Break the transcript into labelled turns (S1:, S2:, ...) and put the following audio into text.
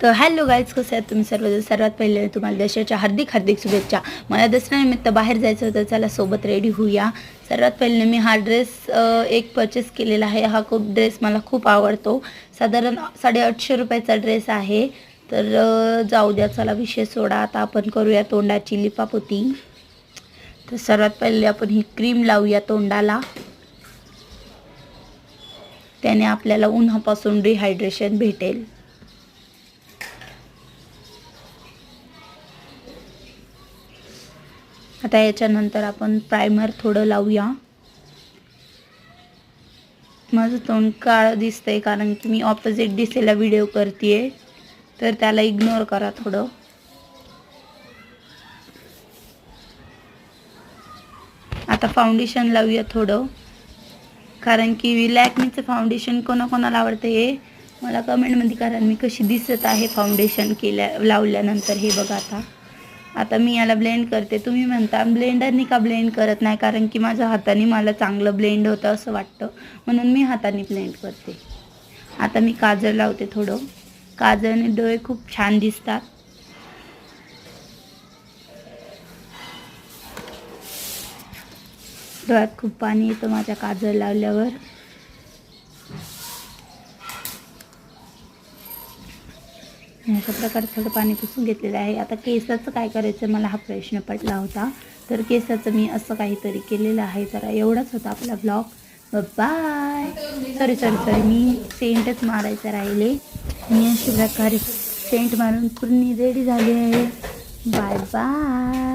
S1: तर hello guys, कसे आहेत तुम्ही सर्वजण. सर्वात पहिले तुम्हाला दसऱ्याच्या हार्दिक हार्दिक शुभेच्छा. मला दसऱ्यानिमित्त बाहेर जायचं होतं, चला सोबत रेडी होऊया. सर्वात पहिले मी हा ड्रेस एक परचेस केलेला आहे. हा ड्रेस मला खूप आवडतो. साधारण 850 रुपयाचा ड्रेस आहे. तर जाऊ द्या, चला विषय सोडा. आता आपण करूया तोंडाची लिपापोती. तर सर्वात पहिले आपण ही क्रीम लावूया तोंडाला. त्याने आपल्याला उन्हापासून डिहायड्रेशन भेटेल. आता याच्यानंतर आपण प्रायमर थोडं लावूया. माझं तोंड काळं दिसतंय कारण की मी ऑपोजिट दिसेला व्हिडिओ करते, तर त्याला इग्नोर करा थोडं. आता फाउंडेशन लावूया थोडं, कारण की लॅक्मेचं फाउंडेशन कोणाकोणाला आवडतं हे मला कमेंटमध्ये करा. मी कशी दिसत आहे फाउंडेशन लावल्यानंतर हे बघा. आता मी याला ब्लेंड करते. तुम्ही म्हणता ब्लेंडरनी का ब्लेंड करत नाही, कारण की माझ्या हाताने मला चांगलं ब्लेंड होतं असं वाटतं, म्हणून मी हाताने ब्लेंड करते. आता मी काजळ लावते थोडं. काजळने डोळे खूप छान दिसतात. डोळ्यात खूप पाणी येतं माझ्या काजळ लावल्यावर. अशा प्रकारे थोडं पाणी पुसून घेतलेलं आहे. आता केसाचं काय करायचं मला हा प्रश्न पडला होता, तर केसाचं मी असं काहीतरी केलेलं आहे. जरा एवढाच होता आपला ब्लॉग. बाय. सॉरी मी सेंटच मारायचं राहिले. मी अशा प्रकारे सेंट मारून पूर्ण रेडी झाली आहे. Bye bye.